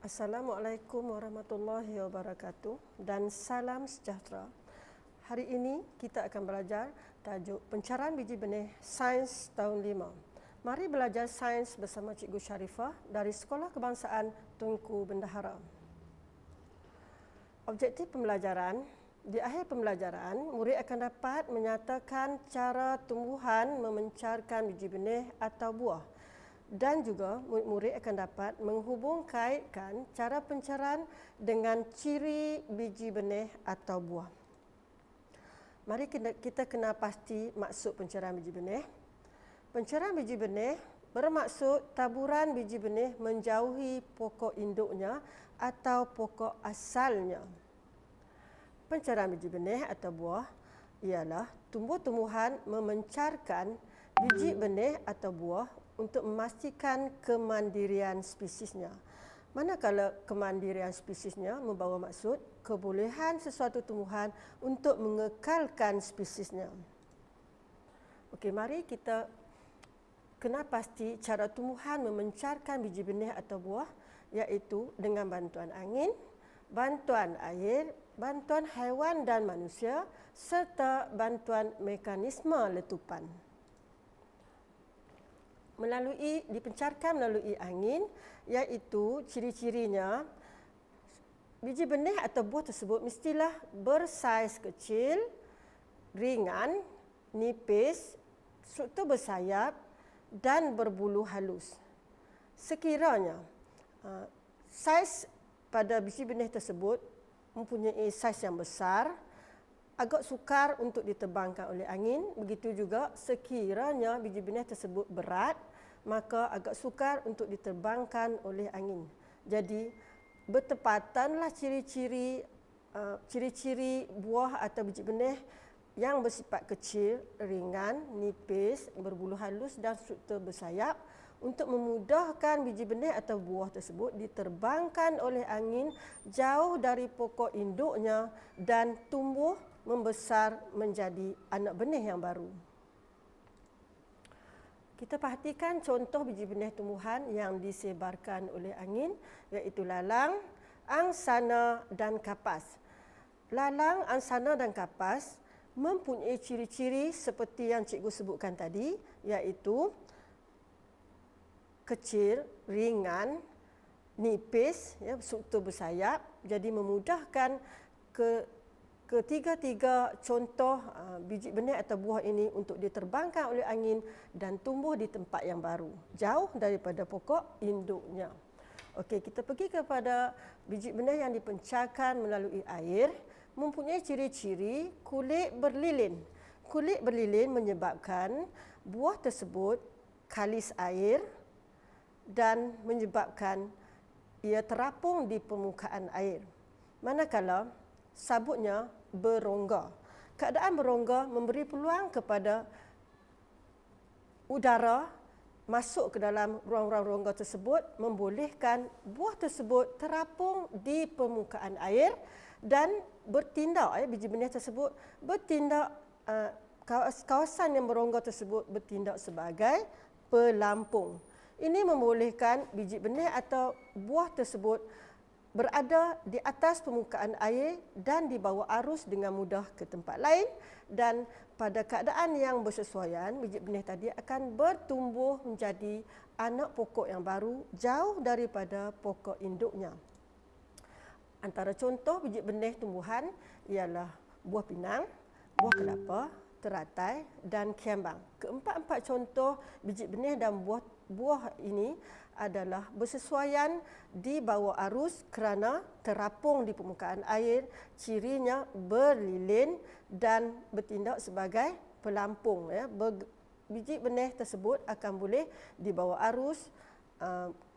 Assalamualaikum warahmatullahi wabarakatuh dan salam sejahtera. Hari ini kita akan belajar tajuk pencarian biji benih Sains tahun 5. Mari belajar sains bersama Cikgu Sharifah dari Sekolah Kebangsaan Tunku Bendahara. Objektif pembelajaran, di akhir pembelajaran, murid akan dapat menyatakan cara tumbuhan memencarkan biji benih atau buah. Dan juga murid-murid akan dapat menghubung-kaitkan cara pencarian dengan ciri biji benih atau buah. Mari kita kena pasti maksud pencarian biji benih. Pencarian biji benih bermaksud taburan biji benih menjauhi pokok induknya atau pokok asalnya. Pencarian biji benih atau buah ialah tumbuh-tumbuhan memencarkan biji benih atau buah untuk memastikan kemandirian spesiesnya. Manakala kemandirian spesiesnya membawa maksud kebolehan sesuatu tumbuhan untuk mengekalkan spesiesnya. Okey, mari kita kena pasti cara tumbuhan memencarkan biji benih atau buah, iaitu dengan bantuan angin, bantuan air, bantuan haiwan dan manusia serta bantuan mekanisme letupan. Dipencarkan melalui angin, iaitu ciri-cirinya biji benih atau buah tersebut mestilah bersaiz kecil, ringan, nipis, struktur bersayap dan berbulu halus. Sekiranya saiz pada biji benih tersebut mempunyai saiz yang besar, agak sukar untuk diterbangkan oleh angin. Begitu juga sekiranya biji benih tersebut berat, maka agak sukar untuk diterbangkan oleh angin. Jadi bertepatanlah ciri-ciri buah atau biji benih yang bersifat kecil, ringan, nipis, berbulu halus dan struktur bersayap untuk memudahkan biji benih atau buah tersebut diterbangkan oleh angin jauh dari pokok induknya dan tumbuh membesar menjadi anak benih yang baru. Kita perhatikan contoh biji benih tumbuhan yang disebarkan oleh angin, iaitu lalang, angsana dan kapas. Lalang, angsana dan kapas mempunyai ciri-ciri seperti yang cikgu sebutkan tadi, iaitu kecil, ringan, nipis, struktur bersayap, jadi memudahkan ketiga-tiga contoh biji benih atau buah ini untuk diterbangkan oleh angin dan tumbuh di tempat yang baru, jauh daripada pokok induknya. Okey, kita pergi kepada biji benih yang dipencarkan melalui air, mempunyai ciri-ciri kulit berlilin. Kulit berlilin menyebabkan buah tersebut kalis air dan menyebabkan ia terapung di permukaan air. Manakala sabutnya berongga. Keadaan berongga memberi peluang kepada udara masuk ke dalam ruang-ruang rongga tersebut, membolehkan buah tersebut terapung di permukaan air dan bertindak, biji benih tersebut bertindak, kawasan yang berongga tersebut bertindak sebagai pelampung. Ini membolehkan biji benih atau buah tersebut berada di atas permukaan air dan dibawa arus dengan mudah ke tempat lain, dan pada keadaan yang bersesuaian, biji benih tadi akan bertumbuh menjadi anak pokok yang baru jauh daripada pokok induknya. Antara contoh biji benih tumbuhan ialah buah pinang, buah kelapa, teratai dan kiambang. Keempat-empat contoh biji benih dan buah ini adalah bersesuaian di bawah arus kerana terapung di permukaan air, cirinya berlilin dan bertindak sebagai pelampung. Biji benih tersebut akan boleh dibawa arus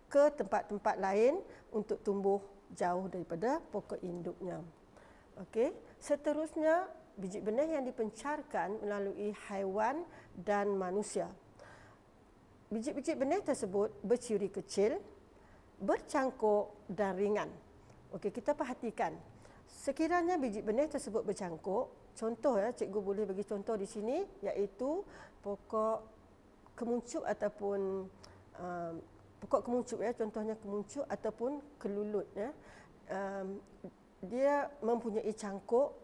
ke tempat-tempat lain untuk tumbuh jauh daripada pokok induknya. Okey, seterusnya biji benih yang dipencarkan melalui haiwan dan manusia. Biji-biji benih tersebut berciri kecil, bercangkuk dan ringan. Okey, kita perhatikan. Sekiranya biji benih tersebut bercangkuk, contoh cikgu boleh bagi contoh di sini, iaitu pokok kemuncup ataupun pokok kemuncuk ya, contohnya kemuncuk ataupun kelulut ya. Dia mempunyai cangkuk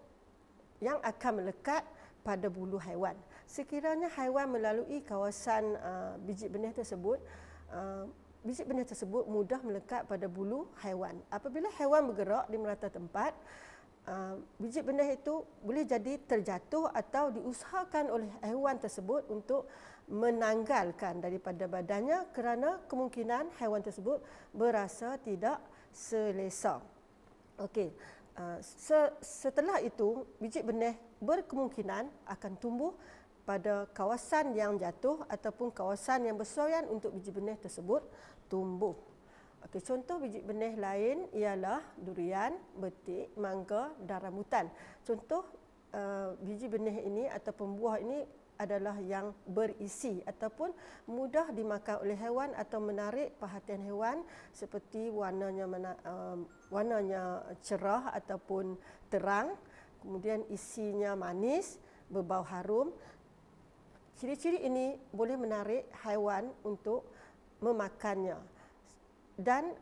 yang akan melekat pada bulu haiwan. Sekiranya haiwan melalui kawasan biji benih tersebut, biji benih tersebut mudah melekat pada bulu haiwan. Apabila haiwan bergerak di merata tempat, biji benih itu boleh jadi terjatuh atau diusahakan oleh haiwan tersebut untuk menanggalkan daripada badannya kerana kemungkinan haiwan tersebut berasa tidak selesa. Okey. Setelah itu, biji benih berkemungkinan akan tumbuh pada kawasan yang jatuh ataupun kawasan yang bersesuaian untuk biji benih tersebut tumbuh. Okey, contoh biji benih lain ialah durian, betik, mangga dan rambutan. Contoh biji benih ini ataupun buah ini adalah yang berisi ataupun mudah dimakan oleh haiwan atau menarik perhatian haiwan seperti warnanya cerah ataupun terang, kemudian isinya manis, berbau harum. Ciri-ciri ini boleh menarik haiwan untuk memakannya. Dan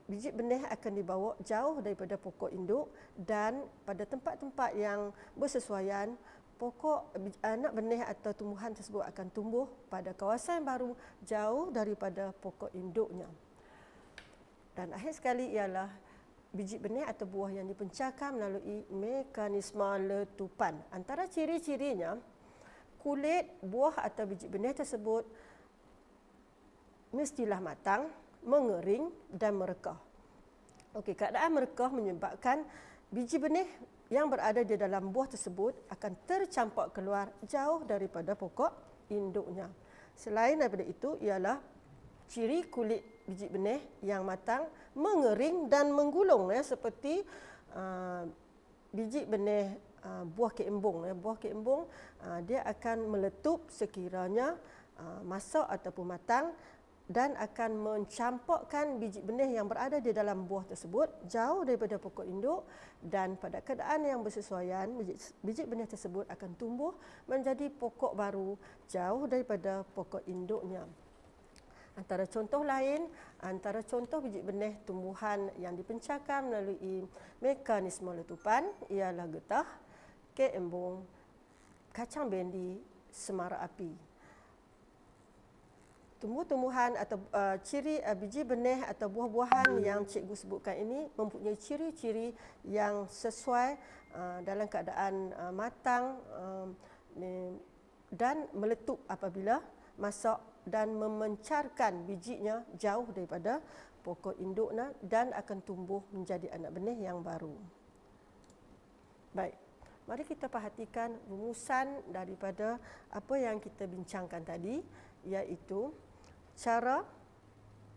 biji benih akan dibawa jauh daripada pokok induk dan pada tempat-tempat yang bersesuaian, anak benih atau tumbuhan tersebut akan tumbuh pada kawasan yang baru jauh daripada pokok induknya. Dan akhir sekali ialah biji benih atau buah yang dipencarkan melalui mekanisme letupan. Antara ciri-cirinya, kulit buah atau biji benih tersebut mestilah matang, mengering dan merekah. Okey, keadaan merekah menyebabkan biji benih yang berada di dalam buah tersebut akan tercampak keluar jauh daripada pokok induknya. Selain daripada itu ialah ciri kulit biji benih yang matang, mengering dan menggulung ya, seperti biji benih buah keembung ya. Buah keembung dia akan meletup sekiranya masak ataupun matang dan akan mencampakkan biji benih yang berada di dalam buah tersebut jauh daripada pokok induk, dan pada keadaan yang bersesuaian biji benih tersebut akan tumbuh menjadi pokok baru jauh daripada pokok induknya. Antara contoh biji benih tumbuhan yang dipencarkan melalui mekanisme letupan ialah getah, kek embung, kacang bendi, semara api. Tumbuh-tumbuhan atau ciri biji benih atau buah-buahan yang cikgu sebutkan ini mempunyai ciri-ciri yang sesuai dalam keadaan matang dan meletup apabila masak dan memencarkan bijinya jauh daripada pokok induknya dan akan tumbuh menjadi anak benih yang baru. Baik, mari kita perhatikan rumusan daripada apa yang kita bincangkan tadi, iaitu cara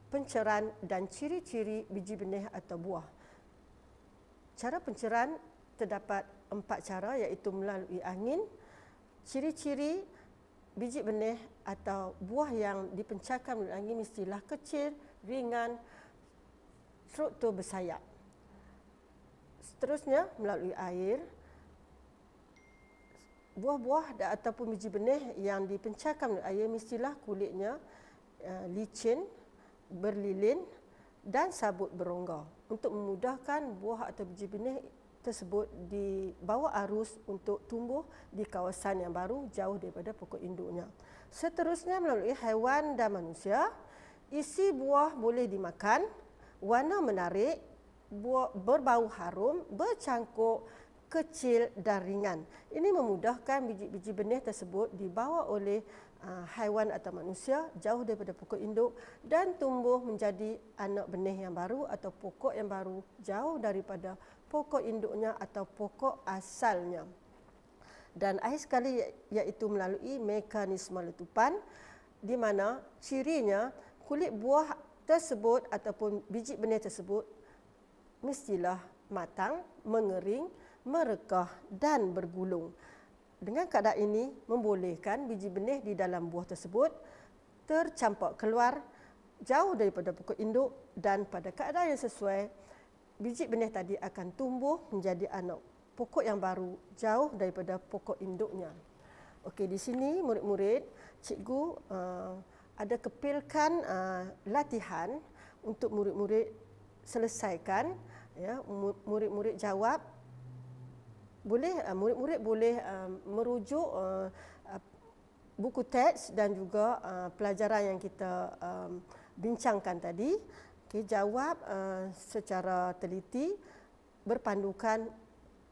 penceran dan ciri-ciri biji benih atau buah. Cara penceran terdapat 4 cara, iaitu melalui angin. Ciri-ciri biji benih atau buah yang dipencarkan melalui angin mestilah kecil, ringan, struktur bersayap. Seterusnya melalui air. Buah-buah ataupun biji benih yang dipencarkan melalui air mestilah kulitnya licin, berlilin dan sabut berongga untuk memudahkan buah atau biji benih tersebut dibawa arus untuk tumbuh di kawasan yang baru jauh daripada pokok induknya. Seterusnya melalui haiwan dan manusia, isi buah boleh dimakan, warna menarik, berbau harum, bercangkuk, kecil dan ringan. Ini memudahkan biji-biji benih tersebut dibawa oleh haiwan atau manusia jauh daripada pokok induk dan tumbuh menjadi anak benih yang baru atau pokok yang baru jauh daripada pokok induknya atau pokok asalnya. Dan akhir sekali iaitu melalui mekanisme letupan, di mana cirinya kulit buah tersebut ataupun biji benih tersebut mestilah matang, mengering, merekah dan bergulung. Dengan keadaan ini membolehkan biji benih di dalam buah tersebut tercampak keluar jauh daripada pokok induk, dan pada keadaan yang sesuai biji benih tadi akan tumbuh menjadi anak pokok yang baru jauh daripada pokok induknya. Okey, di sini murid-murid, cikgu ada kepilkan latihan untuk murid-murid selesaikan, ya, murid-murid jawab. Boleh murid-murid boleh merujuk buku teks dan juga pelajaran yang kita bincangkan tadi. Okay, jawab secara teliti berpandukan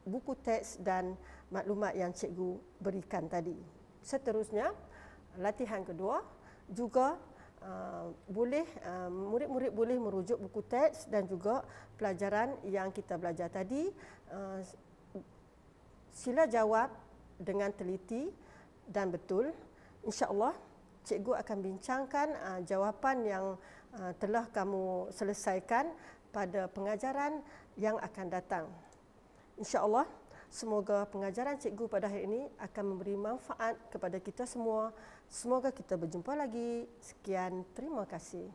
buku teks dan maklumat yang cikgu berikan tadi. Seterusnya, latihan kedua juga boleh murid-murid boleh merujuk buku teks dan juga pelajaran yang kita belajar tadi. Sila jawab dengan teliti dan betul. InsyaAllah cikgu akan bincangkan jawapan yang telah kamu selesaikan pada pengajaran yang akan datang. InsyaAllah semoga pengajaran cikgu pada hari ini akan memberi manfaat kepada kita semua. Semoga kita berjumpa lagi. Sekian, terima kasih.